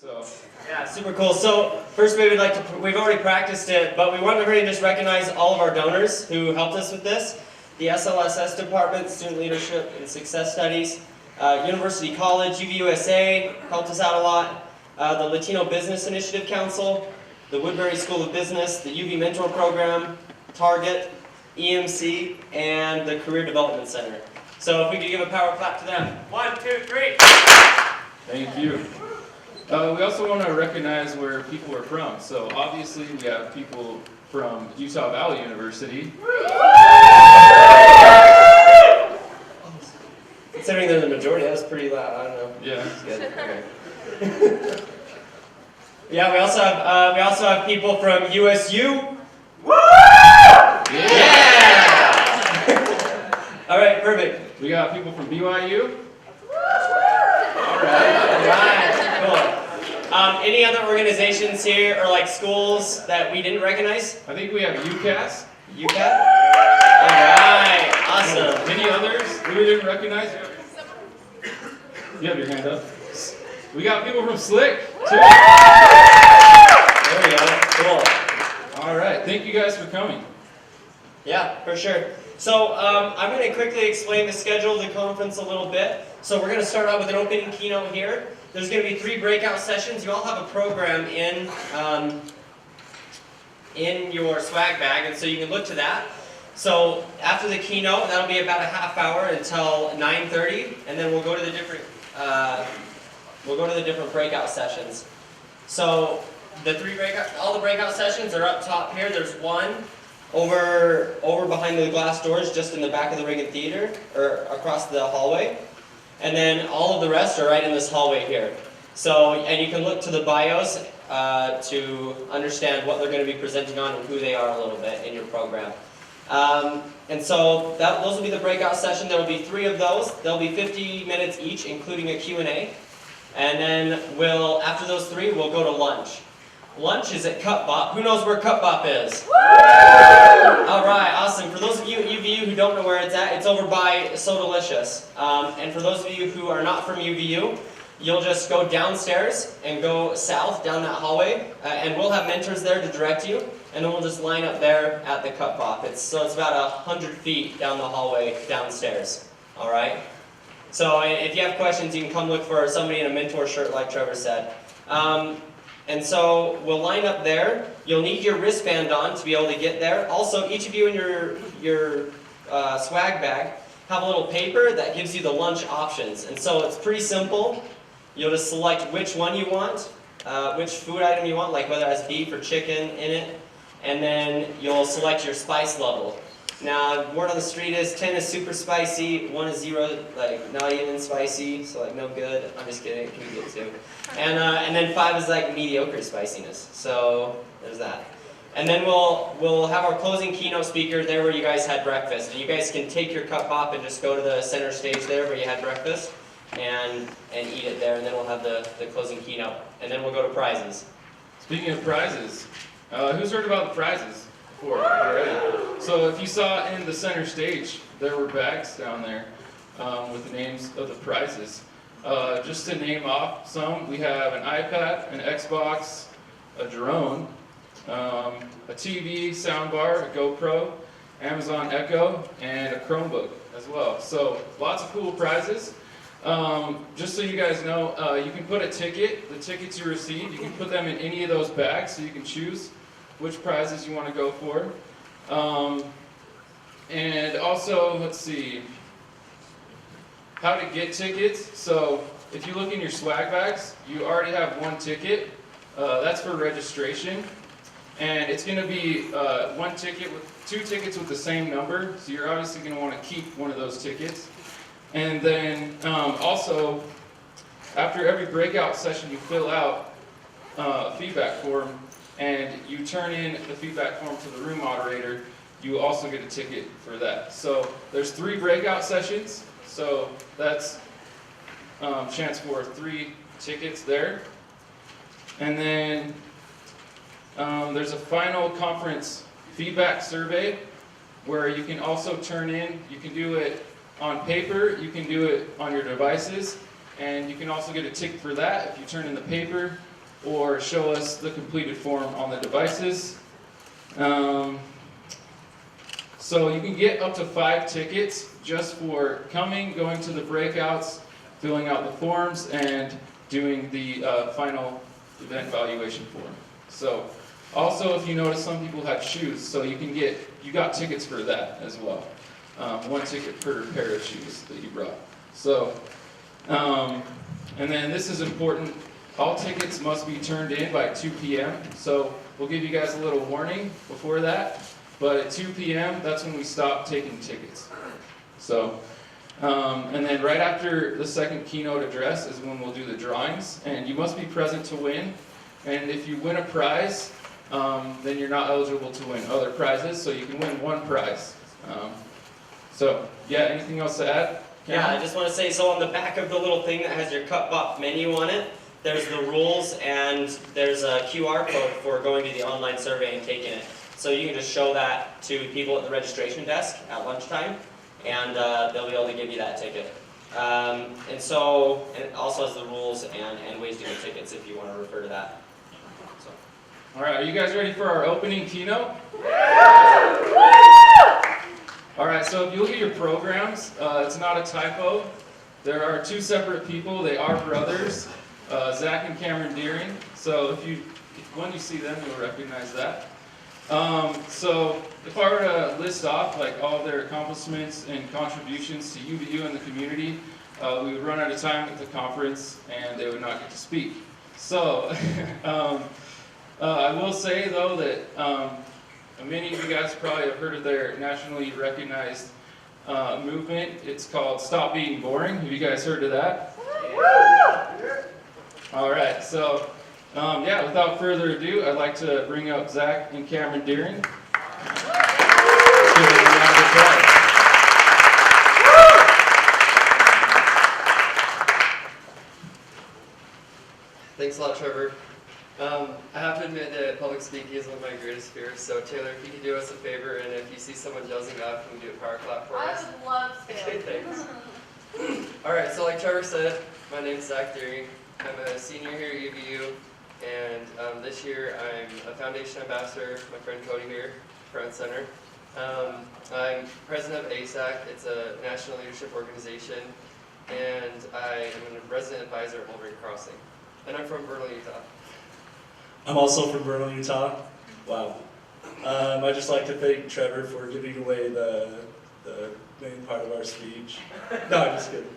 So yeah, super cool. So first we've already practiced it, but we want to really just recognize all of our donors who helped us with this. The SLSS Department, Student Leadership and Success Studies, University College, UVUSA helped us out a lot, the Latino Business Initiative Council, the Woodbury School of Business, the UV Mentor Program, Target, EMC, and the Career Development Center. So if we could give a power clap to them. 1, 2, 3. thank you. We also want to recognize where people are from. So obviously we have people from Utah Valley University. Considering they're the majority, that was pretty loud. I don't know. Yeah. That's good. Okay. Yeah, we also have people from USU. Woo! Yeah! All right, perfect. We got people from BYU. All right, cool. Any other organizations here or like schools that we didn't recognize? I think we have UCAS. UCAT? All right, awesome. Any others we didn't recognize? You have your hand up. We got people from Slick, too. There we go, cool. All right, thank you guys for coming. Yeah, for sure. So I'm going to quickly explain the schedule of the conference a little bit. So we're going to start out with an opening keynote here. There's going to be 3 breakout sessions. You all have a program in your swag bag, and so you can look to that. So after the keynote, that'll be about a half hour until 9:30, and then we'll go to the different breakout sessions. So all the breakout sessions are up top here. There's one over behind the glass doors, just in the back of the Reagan Theater, or across the hallway. And then all of the rest are right in this hallway here. So, and you can look to the bios to understand what they're going to be presenting on and who they are a little bit in your program. And so those will be the breakout session. There will be 3 of those. They'll be 50 minutes each, including a Q&A. And then after those 3, we'll go to lunch. Lunch is at Cup Bop. Who knows where Cup Bop is? All right, awesome. For those of you at UVU who don't know where it's at, it's over by So Delicious. And for those of you who are not from UVU, you'll just go downstairs and go south down that hallway, and we'll have mentors there to direct you, and then we'll just line up there at the Cup Bop. It's about 100 feet down the hallway downstairs. All right? So if you have questions, you can come look for somebody in a mentor shirt like Trevor said. And so we'll line up there. You'll need your wristband on to be able to get there. Also, each of you in your swag bag have a little paper that gives you the lunch options. And so it's pretty simple. You'll just select which one you want, which food item you want, like whether it has beef or chicken in it. And then you'll select your spice level. Now, word on the street is 10 is super spicy, 1 is 0, like not even spicy, so like no good. I'm just kidding, it can be good too. And then 5 is like mediocre spiciness. So there's that. And then we'll have our closing keynote speaker there where you guys had breakfast. And you guys can take your Cup Bop and just go to the center stage there where you had breakfast and eat it there. And then we'll have the closing keynote. And then we'll go to prizes. Speaking of prizes, who's heard about the prizes before already? So if you saw in the center stage, there were bags down there with the names of the prizes. Just to name off some, we have an iPad, an Xbox, a drone, a TV, soundbar, a GoPro, Amazon Echo, and a Chromebook as well. So lots of cool prizes. Just so you guys know, you can put the tickets you receive, you can put them in any of those bags so you can choose which prizes you want to go for. And also, let's see, how to get tickets. So if you look in your swag bags, you already have 1 ticket. That's for registration. And it's going to be 1 ticket with 2 tickets with the same number. So you're obviously going to want to keep one of those tickets. And then also, after every breakout session, you fill out a feedback form, and you turn in the feedback form to the room moderator. You also get a ticket for that. So there's 3 breakout sessions. So that's chance for 3 tickets there. And then there's a final conference feedback survey where you can also turn in, you can do it on paper, you can do it on your devices, and you can also get a tick for that if you turn in the paper or show us the completed form on the devices. So you can get up to 5 tickets just for coming, going to the breakouts, filling out the forms, and doing the final event evaluation form. So also, if you notice, some people had shoes, so you got tickets for that as well. 1 ticket per pair of shoes that you brought. So, and then this is important. All tickets must be turned in by 2 p.m. So we'll give you guys a little warning before that. But at 2 p.m., that's when we stop taking tickets. So, and then right after the second keynote address is when we'll do the drawings. And you must be present to win. And if you win a prize, then you're not eligible to win other prizes. So you can win 1 prize. So, yeah, anything else to add? Yeah, I just want to say, so on the back of the little thing that has your cut-bop menu on it, there's the rules and there's a QR code for going to the online survey and taking it. So you can just show that to people at the registration desk at lunchtime, and they'll be able to give you that ticket. And it also has the rules and ways to get tickets if you want to refer to that. So. All right, are you guys ready for our opening keynote? All right, so if you look at your programs, it's not a typo. There are 2 separate people. They are brothers, Zack and Kameron Deering. So when you see them, you'll recognize that. So if I were to list off like all of their accomplishments and contributions to UVU and the community, we would run out of time at the conference and they would not get to speak. So I will say though that many of you guys probably have heard of their nationally recognized movement. It's called Stop Being Boring. Have you guys heard of that? All right, so yeah, without further ado, I'd like to bring up Zack and Kameron Deering. Thanks a lot, Trevor. I have to admit that public speaking is one of my greatest fears, so Taylor, if you could do us a favor, and if you see someone dozing off, can we do a power clap for us? I would love to. Okay, thanks. Alright, so like Trevor said, my name's Zack Deering. I'm a senior here at UVU, and this year I'm a foundation ambassador, my friend Cody here, front and center. I'm president of ASAC, it's a national leadership organization, and I am a resident advisor at Wolverine Crossing. And I'm from Vernal, Utah. I'm also from Vernal, Utah. Wow. I'd just like to thank Trevor for giving away the main part of our speech. No, I'm just kidding.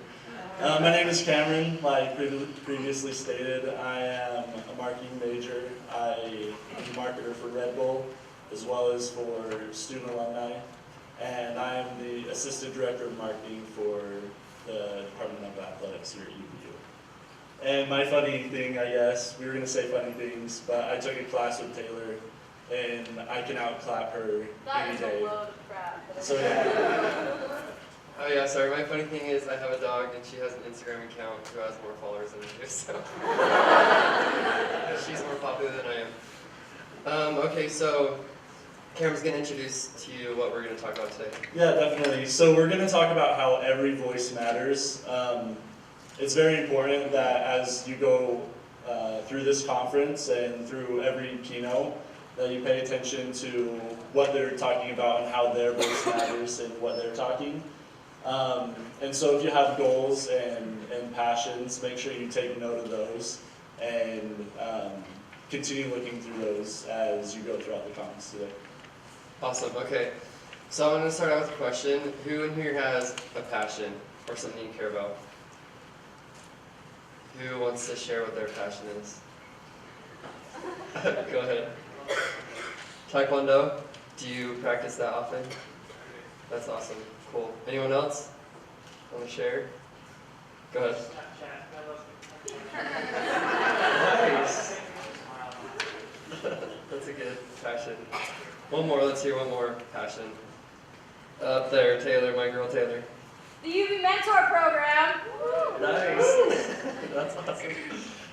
My name is Kameron. Like previously stated, I am a marketing major. I'm a marketer for Red Bull, as well as for student alumni. And I am the assistant director of marketing for the Department of Athletics here at UVU. And my funny thing, I guess, we were going to say funny things, but I took a class with Taylor, and I can outclap her That any is day. a load of crap. So yeah. Oh yeah, sorry, my funny thing is I have a dog and she has an Instagram account who has more followers than I do, so. She's more popular than I am. Okay, so Cameron's going to introduce to you what we're going to talk about today. Yeah, definitely. So we're going to talk about how every voice matters. It's very important that as you go through this conference and through every keynote, that you pay attention to what they're talking about and how their voice matters and what they're talking. And so if you have goals and passions, make sure you take note of those and continue looking through those as you go throughout the conference today. Awesome, okay. So I'm going to start out with a question. Who in here has a passion or something you care about? Who wants to share what their passion is? Go ahead. Taekwondo? Do you practice that often? That's awesome. Cool. Anyone else want to share? Go ahead. Nice. That's a good passion. One more. Let's hear one more passion. Up there, Taylor, my girl Taylor. The UV Mentor Program. Nice. That's awesome.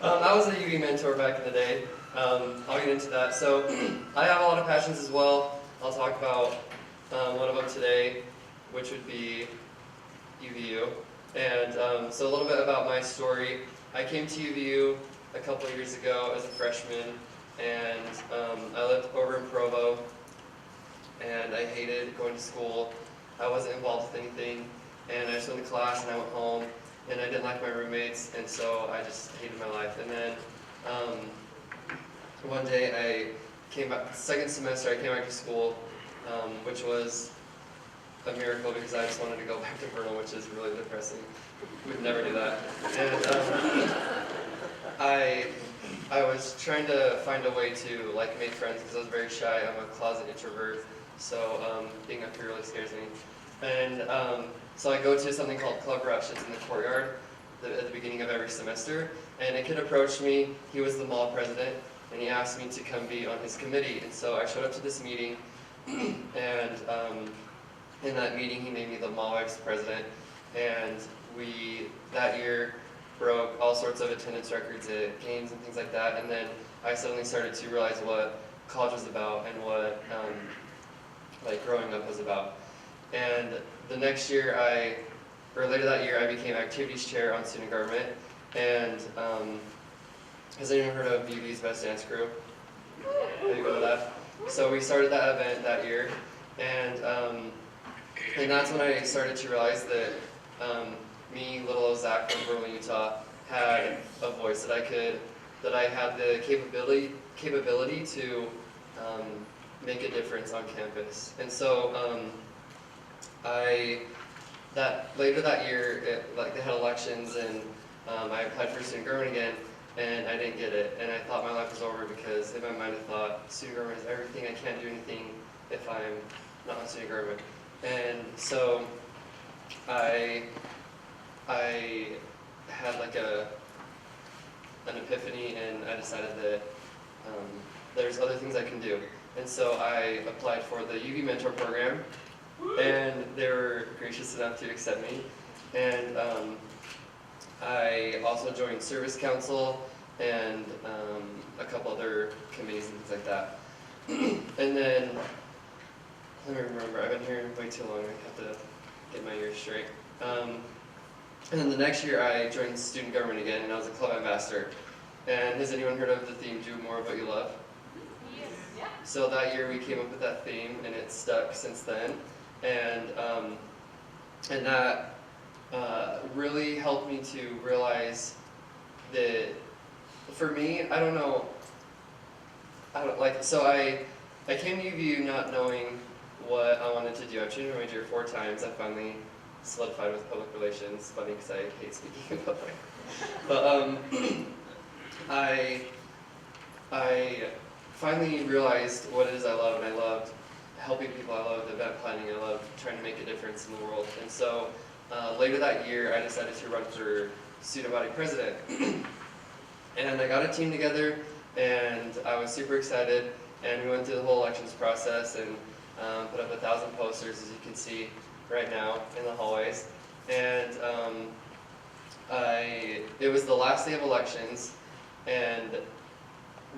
I was a UV mentor back in the day. I'll get into that. So I have a lot of passions as well. I'll talk about one of them today, which would be UVU. And so a little bit about my story. I came to UVU a couple years ago as a freshman, and I lived over in Provo, and I hated going to school. I wasn't involved with anything, and I just went to class and I went home, and I didn't like my roommates, and so I just hated my life. And then one day I came back, second semester I came back to school, which was a miracle because I just wanted to go back to Vernal, which is really depressing. We'd never do that. And I was trying to find a way to like make friends because I was very shy. I'm a closet introvert, so being up here really scares me. And so I go to something called Club Rush. It's in the courtyard at the beginning of every semester. And a kid approached me. He was the mall president, and he asked me to come be on his committee. And so I showed up to this meeting, and in that meeting he made me the mall vice president. And we that year broke all sorts of attendance records at games and things like that. And then I suddenly started to realize what college was about and what like growing up was about. And the next year, later that year, I became activities chair on student government. And has anyone heard of UV's Best Dance Crew? Have you heard of that? So we started that event that year, and that's when I started to realize that me, little old Zack from Kameron, Utah, had a voice, that I had the capability to make a difference on campus. And so later that year, they had elections, and I applied for student government again, and I didn't get it. And I thought my life was over because in my mind I thought student government is everything. I can't do anything if I'm not on student government. And so I had like an epiphany, and I decided that there's other things I can do. And so I applied for the UV Mentor Program, and they were gracious enough to accept me. And I also joined Service Council and a couple other committees and things like that. And then, let me remember, I've been here way too long, I have to get my years straight. And then the next year I joined student government again, and I was a club ambassador. And has anyone heard of the theme, Do More of What You Love? Yes. Yeah. So that year we came up with that theme, and it's stuck since then. And that really helped me to realize that, for me, so I came to UVU not knowing what I wanted to do. I've changed my major 4 times. I finally solidified with public relations. Funny because I hate speaking in public. But I finally realized what it is I love, and I loved helping people, I loved event planning, I loved trying to make a difference in the world. And so later that year I decided to run for student body president. And I got a team together, and I was super excited, and we went through the whole elections process and put up 1,000 posters, as you can see right now in the hallways. And it was the last day of elections, and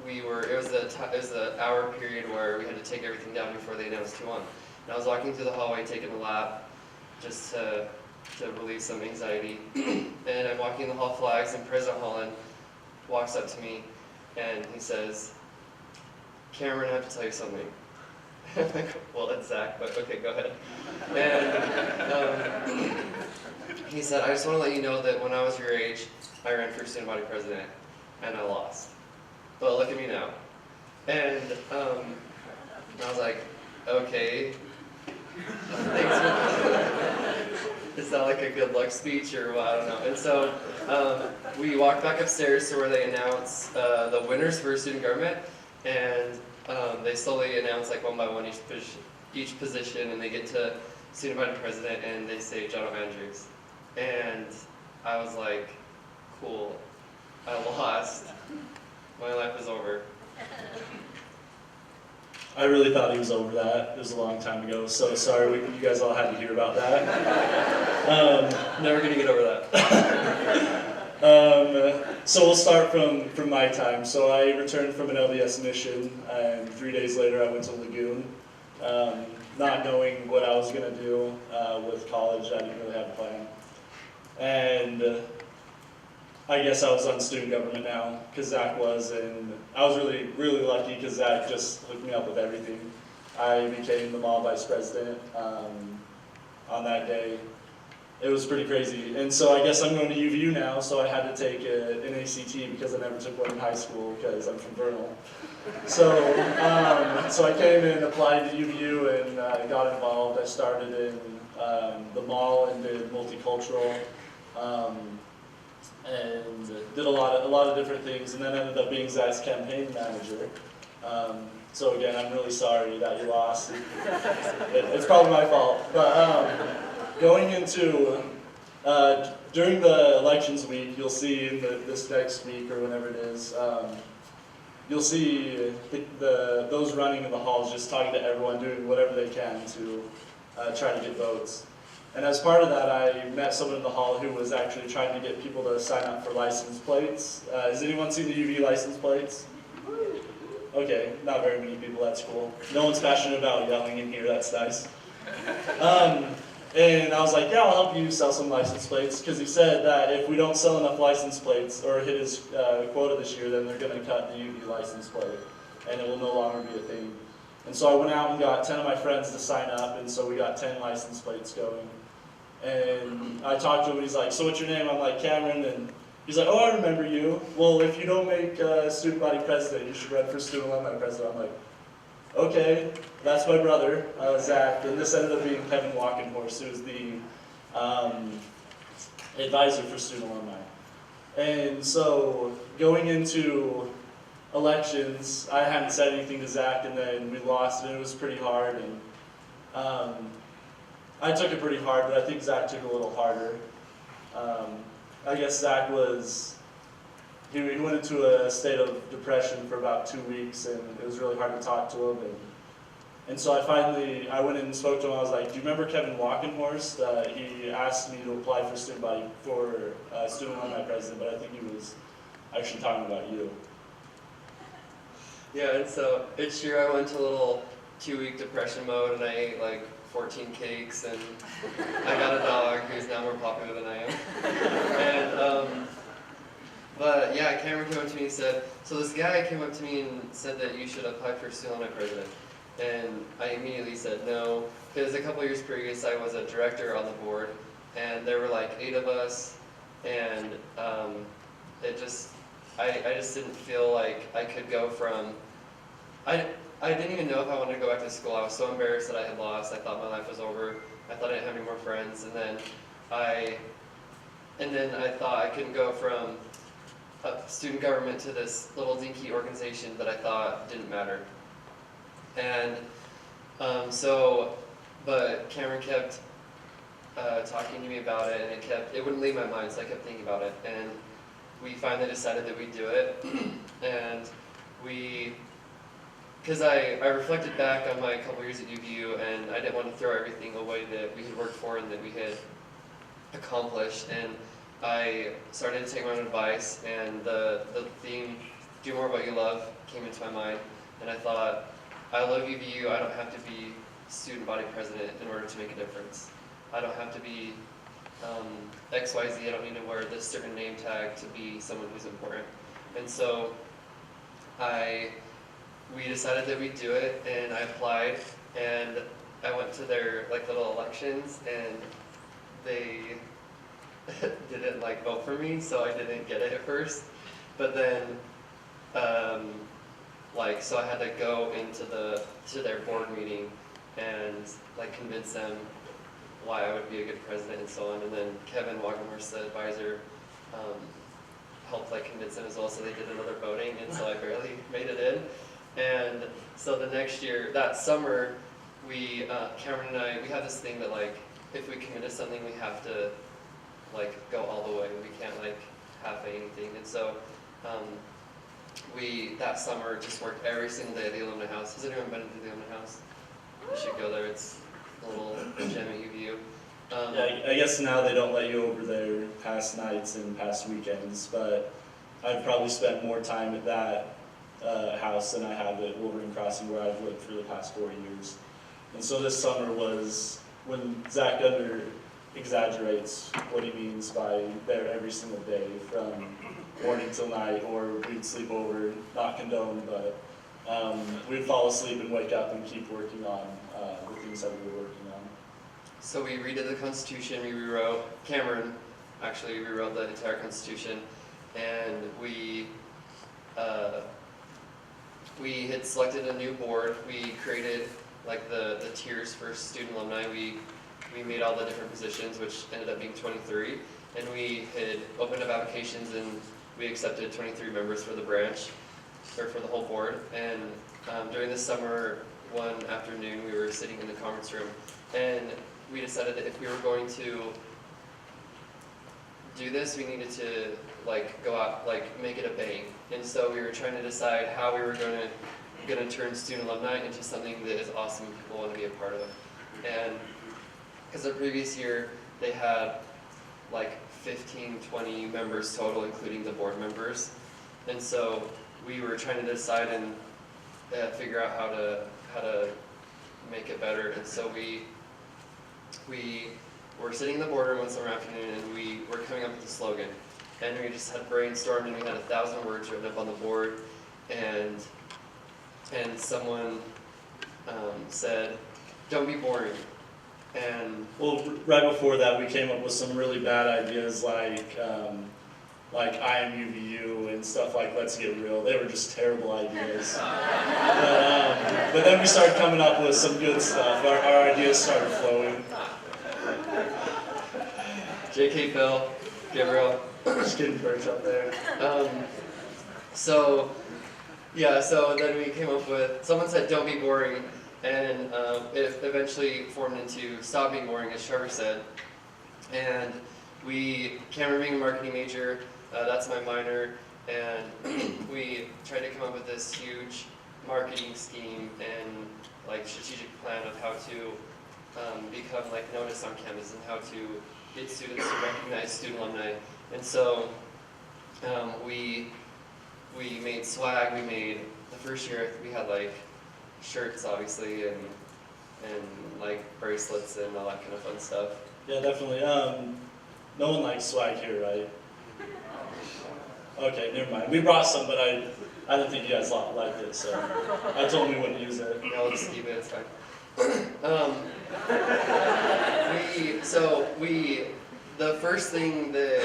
it was the hour period where we had to take everything down before they announced who won. And I was walking through the hallway taking a lap just to relieve some anxiety. And I'm walking the hall flags, and President Holland walks up to me and he says, "Cameron, I have to tell you something." I'm like, "Well, it's Zack, but okay, go ahead." And he said, "I just want to let you know that when I was your age, I ran for student body president, and I lost. But look at me now." And I was like, "Okay, thanks for is that like a good luck speech or what? I don't know." And so we walked back upstairs to where they announce the winners for student government, and they slowly announce like one by one each position, and they get to student body president, and they say John Andrews. And I was like, cool, I lost. My life is over. I really thought he was over that. It was a long time ago, so sorry you guys all had to hear about that. Never gonna get over that. So we'll start from my time. So I returned from an LDS mission, and 3 days later I went to Lagoon. Not knowing what I was going to do with college, I didn't really have a plan. And I guess I was on student government now, because Zach was, and I was really, really lucky because Zach just hooked me up with everything. I became the mall vice president on that day. It was pretty crazy. And so I guess I'm going to UVU now, so I had to take an ACT because I never took one in high school because I'm from Vernal. So, so I came and applied to UVU and got involved. I started in the mall and did multicultural and did a lot of different things, and then ended up being Zack's campaign manager. So again, I'm really sorry that you lost. It's probably my fault. But going into, during the elections week, you'll see in this next week or whenever it is, you'll see those running in the halls just talking to everyone, doing whatever they can to try to get votes. And as part of that, I met someone in the hall who was actually trying to get people to sign up for license plates. Has anyone seen the UV license plates? Okay, not very many people, that's cool. No one's passionate about yelling in here, that's nice. And I was like, yeah, I'll help you sell some license plates, because he said that if we don't sell enough license plates or hit his quota this year, then they're going to cut the UV license plate, and it will no longer be a thing. And so I went out and got 10 of my friends to sign up, and so we got 10 license plates going. And I talked to him, and he's like, so what's your name? I'm like, Kameron, and he's like, oh, I remember you. Well, if you don't make student body president, you should run for student alumni president. I'm like, okay, that's my brother, Zack, and this ended up being Kevin Walkenhorst, who's the advisor for student alumni. And so going into elections, I hadn't said anything to Zack, and then we lost, and it was pretty hard. And I took it pretty hard, but I think Zack took it a little harder. I guess Zack he went into a state of depression for about 2 weeks, and it was really hard to talk to him. And so I went in and spoke to him. I was like, do you remember Kevin Walkenhorst? He asked me to apply for student alumni president, but I think he was actually talking about you. Yeah, and so it's true, I went to a little 2-week depression mode, and I ate like 14 cakes, and I got a dog who's now more popular than I am. And but yeah, Kameron came up to me and said, so this guy came up to me and said that you should apply for student alumni president. And I immediately said no, because a couple years previous I was a director on the board, and there were like 8 of us, and I just didn't feel like I could go from, I didn't even know if I wanted to go back to school. I was so embarrassed that I had lost. I thought my life was over. I thought I didn't have any more friends, and then I thought I couldn't go from student government to this little dinky organization that I thought didn't matter. And but Kameron kept talking to me about it, and it wouldn't leave my mind, so I kept thinking about it. And we finally decided that we'd do it. And because I reflected back on my couple years at UVU, and I didn't want to throw everything away that we had worked for and that we had accomplished. And I started to take my own advice, and the theme, do more of what you love, came into my mind. And I thought, I love UVU, I don't have to be student body president in order to make a difference. I don't have to be XYZ, I don't need to wear this certain name tag to be someone who's important. And so we decided that we'd do it, and I applied, and I went to their like little elections, and they didn't like vote for me, so I didn't get it at first. But then so I had to go to their board meeting and like convince them why I would be a good president and so on. And then Kevin Walkenhorst, the advisor, helped like convince them as well. So they did another voting, and so I barely made it in. And so the next year, that summer, Kameron and I, we have this thing that like if we commit to something, we have to like go all the way. We can't like half anything. And so that summer just worked every single day at the alumni house. Has anyone been to the alumni house? You should go there. It's a little gem at UVU. Yeah, I guess now they don't let you over there past nights and past weekends, but I've probably spent more time at that house than I have at Wolverine Crossing, where I've lived for the past 4 years. And so this summer was when Zack exaggerates what he means by there every single day from morning till night, or we'd sleep over, not condoned, but we'd fall asleep and wake up and keep working on the things that we were working on. So we redid the Constitution, we rewrote, Kameron actually rewrote the entire Constitution, and we had selected a new board. We created like the tiers for student alumni. We made all the different positions, which ended up being 23, and we had opened up applications and we accepted 23 members for the branch, or for the whole board. And during the summer, one afternoon, we were sitting in the conference room, and we decided that if we were going to do this, we needed to like go out, like make it a bang. And so we were trying to decide how we were gonna turn student alumni into something that is awesome and people want to be a part of. And because the previous year they had like 15, 20 members total, including the board members. And so we were trying to decide and figure out how to make it better. And so we were sitting in the boardroom one summer afternoon, and we were coming up with a slogan. And we just had brainstormed, and we had 1,000 words written up on the board. And someone said, "Don't be boring." And Well, right before that, we came up with some really bad ideas like I am UVU and stuff like Let's Get Real. They were just terrible ideas. But then we started coming up with some good stuff. Our ideas started flowing. JK Phil, get real. Just getting perched up there. So then we came up with, someone said don't be boring, and it eventually formed into stop being boring, as Trevor said. And Cameron being a marketing major, that's my minor, and we tried to come up with this huge marketing scheme and like strategic plan of how to become like noticed on campus and how to get students to recognize student alumni. And so we made swag. We made, the first year we had like shirts obviously and like bracelets and all that kind of fun stuff. Yeah, definitely. No one likes swag here, right? Okay, never mind. We brought some, but I didn't think you guys liked it, so I told them we wouldn't use it. Yeah, I'll just keep it, it's fine. The first thing that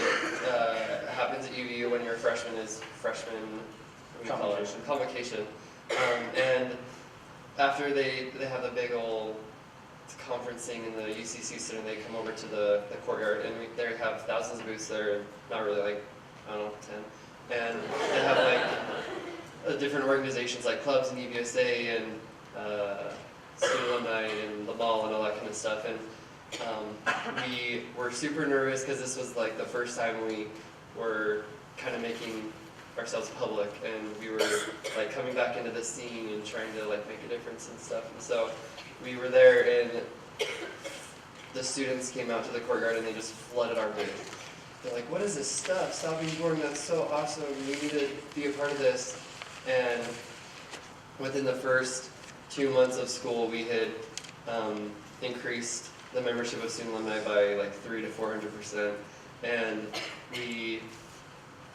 happens at UVU when you're a freshman is freshman convocation. And after they have the big old conference thing in the UCC Center, they come over to the courtyard, and they have thousands of booths there, and not really, like, I don't know, 10. And they have like different organizations like clubs and UVSA and student alumni and the mall and all that kind of stuff. And we were super nervous because this was like the first time we were kind of making ourselves public, and we were like coming back into the scene and trying to like make a difference and stuff. And so we were there, and the students came out to the courtyard and they just flooded our booth. They're like, "What is this stuff? Stop being boring, that's so awesome, we need to be a part of this." And within the first 2 months of school, we had increased the membership of student alumni by like 300% to 400%. And we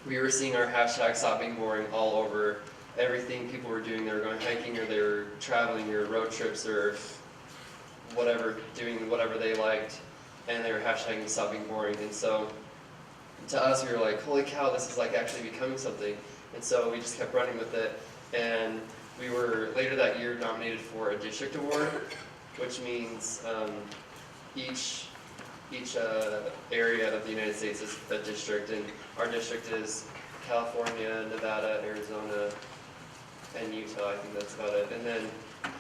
were seeing our hashtag "Stop Being Boring" all over everything people were doing. They were going hiking, or they were traveling, or road trips, or whatever, doing whatever they liked, and they were hashtagging "Stop Being Boring." And so to us, we were like, holy cow, this is like actually becoming something. And so we just kept running with it. And we were later that year nominated for a district award, which means each area of the United States is a district, and our district is California, Nevada, Arizona, and Utah. I think that's about it. And then,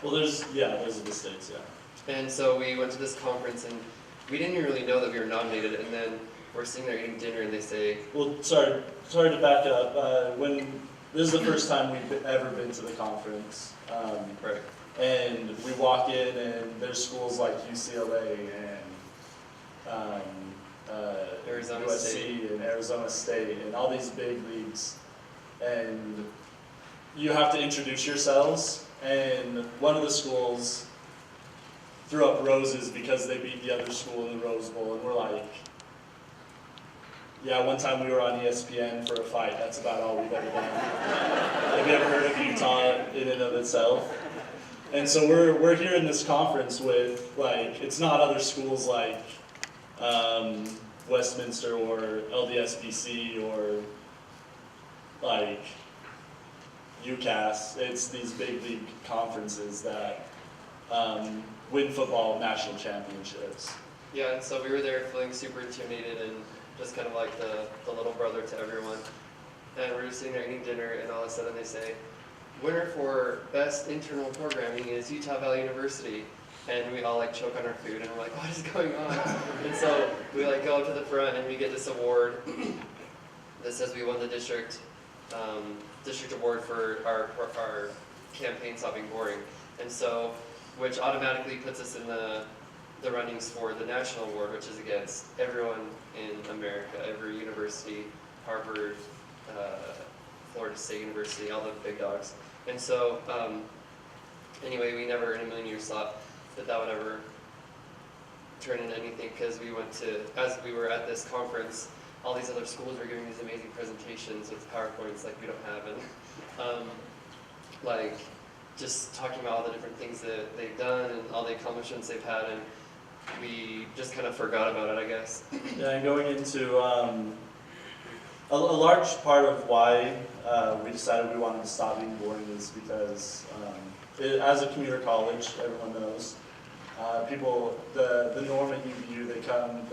Well, those are the states, yeah. and so we went to this conference, and we didn't even really know that we were nominated. And then we're sitting there eating dinner, and they say, Well, sorry to back up. This is the first time we've ever been to the conference. right. And we walk in, and there's schools like UCLA and Arizona USC State. and Arizona State and all these big leagues. And you have to introduce yourselves. And one of the schools threw up roses because they beat the other school in the Rose Bowl, and we're like, yeah, one time we were on ESPN for a fight. That's about all we've ever done. Have you ever heard of Utah in and of itself? And so we're here in this conference with, like, it's not other schools like Westminster or LDSBC or like UCAS. It's these big league conferences that win football national championships. Yeah, and so we were there feeling super intimidated and just kind of like the little brother to everyone. And we're just sitting there eating dinner, and all of a sudden they say, winner for best internal programming is Utah Valley University. And we all like choke on our food, and we're like, what is going on? And so we like go up to the front, and we get this award that says we won the district award for our campaign Stop Being Boring. And so, which automatically puts us in the runnings for the national award, which is against everyone in America, every university, Harvard, Florida State University, all the big dogs. And so, anyway, we never in a million years thought that would ever turn into anything, because we went to, as we were at this conference, all these other schools were giving these amazing presentations with PowerPoints like we don't have, and like just talking about all the different things that they've done and all the accomplishments they've had, and we just kind of forgot about it, I guess. Yeah, and going into a large part of why we decided we wanted to stop being boring is because as a commuter college, everyone knows, people, the norm at UVU, they come,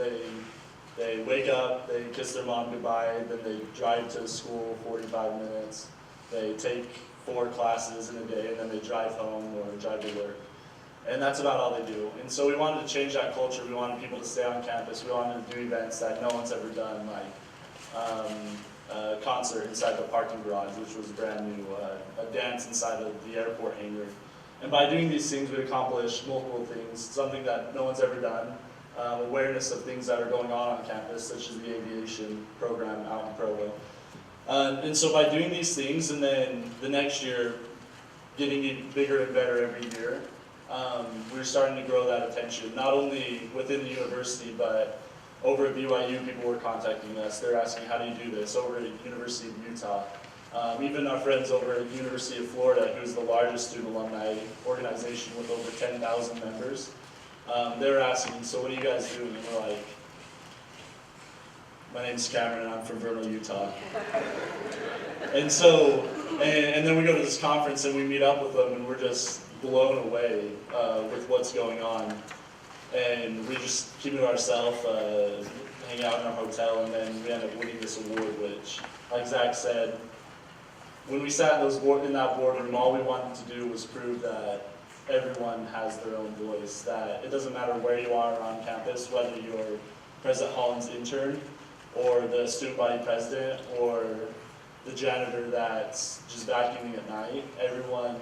they wake up, they kiss their mom goodbye, then they drive to school 45 minutes, they take 4 classes in a day, and then they drive home or drive to work. And that's about all they do. And so we wanted to change that culture. We wanted people to stay on campus. We wanted to do events that no one's ever done, like a concert inside the parking garage, which was brand new, a dance inside of the airport hangar. And by doing these things, we accomplished multiple things, something that no one's ever done, awareness of things that are going on campus, such as the aviation program out in Provo. And so by doing these things, and then the next year, getting it bigger and better every year, we're starting to grow that attention, not only within the university, but over at BYU, people were contacting us. They're asking, how do you do this? Over at University of Utah. Even our friends over at University of Florida, who's the largest student alumni organization with over 10,000 members, they're asking, so what are you guys doing? And we're like, my name's Kameron, and I'm from Vernal, Utah. And so, and then we go to this conference and we meet up with them, and we're just blown away with what's going on. And we just keep it to ourselves, hang out in our hotel, and then we end up winning this award, which, like Zack said, when we sat in that boardroom, all we wanted to do was prove that everyone has their own voice, that it doesn't matter where you are on campus, whether you're President Holland's intern, or the student body president, or the janitor that's just vacuuming at night. Everyone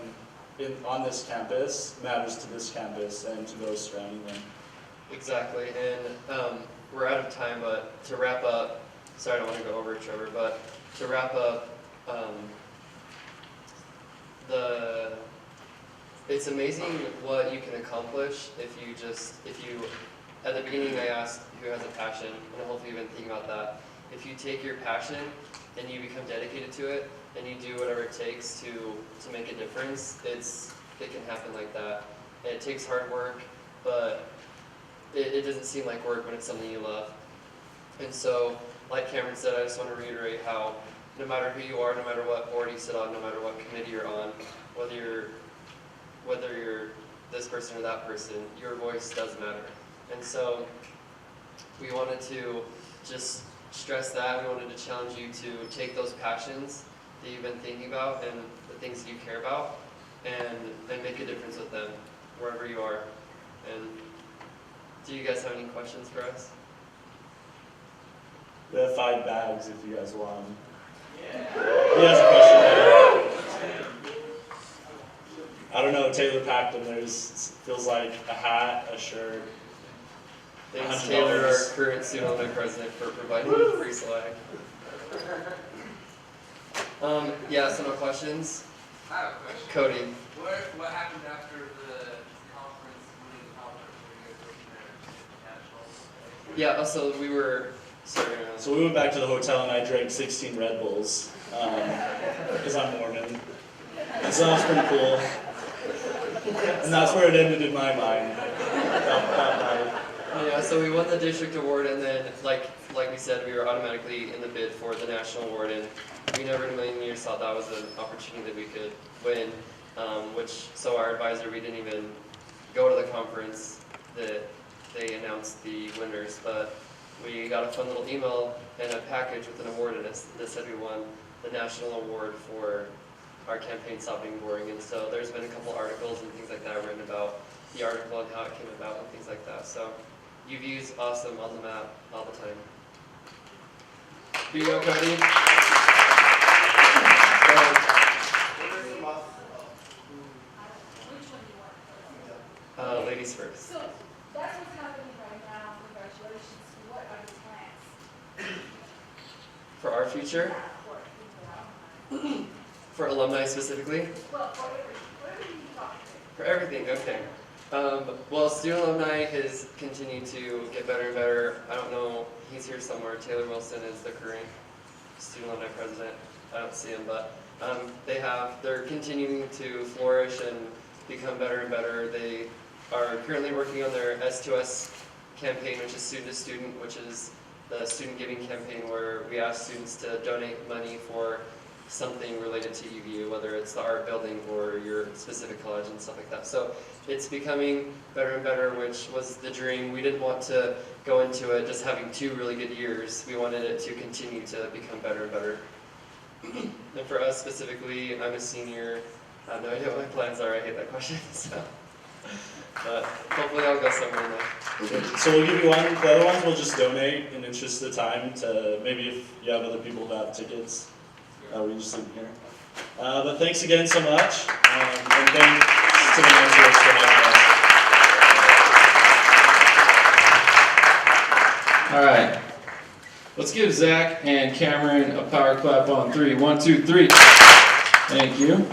on this campus matters to this campus and to those surrounding them. Exactly, and we're out of time, but to wrap up, sorry I don't want to go over, Trevor, but to wrap up, it's amazing what you can accomplish if you, at the beginning I asked who has a passion, and hopefully you've been thinking about that. If you take your passion and you become dedicated to it, and you do whatever it takes to make a difference, it can happen like that. It takes hard work, but it doesn't seem like work when it's something you love. And so, like Kameron said, I just want to reiterate how no matter who you are, no matter what board you sit on, no matter what committee you're on, whether you're this person or that person, your voice does matter. And so we wanted to just stress that. We wanted to challenge you to take those passions that you've been thinking about and the things that you care about and make a difference with them wherever you are. And do you guys have any questions for us? We have 5 bags if you guys want them. Yeah. He has a question. I don't know, Taylor packed them. Feels like a hat, a shirt. Thanks, $100. Taylor, our current student alumni president, for providing the free swag. Yeah, so no questions? I have a question. Cody. What happened after the conference winning the conference? Yeah. So we were. Sorry. So we went back to the hotel and I drank 16 Red Bulls, because I'm Mormon. And so that was pretty cool. And that's where it ended in my mind. That night. Yeah, so we won the district award, and then, like we said, we were automatically in the bid for the national award, and we never in a million years thought that was an opportunity that we could win. So our advisor, we didn't even go to the conference that they announced the winners, but we got a fun little email and a package with an award in it that said we won the national award for our campaign Stop Being Boring. And so there's been a couple articles and things like that written about the article and how it came about and things like that. So UVU's awesome, on the map all the time. Here you go, Cody. Ladies first. So that's what's happening right now. Congratulations. What are the plans? For our future, for alumni specifically, Well, whatever you talk to. for everything, okay. Well, student alumni has continued to get better and better. I don't know, he's here somewhere. Taylor Wilson is the current student alumni president. I don't see him, but they're continuing to flourish and become better and better. They are currently working on their S2S campaign, which is student to student, which is the student giving campaign where we ask students to donate money for something related to UVU, whether it's the art building or your specific college and stuff like that. So it's becoming better and better, which was the dream. We didn't want to go into it just having 2 really good years. We wanted it to continue to become better and better. And for us specifically, I'm a senior. I have no idea what my plans are. I hate that question. So. But hopefully I'll go somewhere in there. So we'll give you one. The other ones we'll just donate in interest of time to maybe if you have other people who have tickets. We just leave them here. But thanks again so much. And thanks to the mentors for having us. All right. Let's give Zach and Cameron a power clap on 3. 1, 2, 3. Thank you.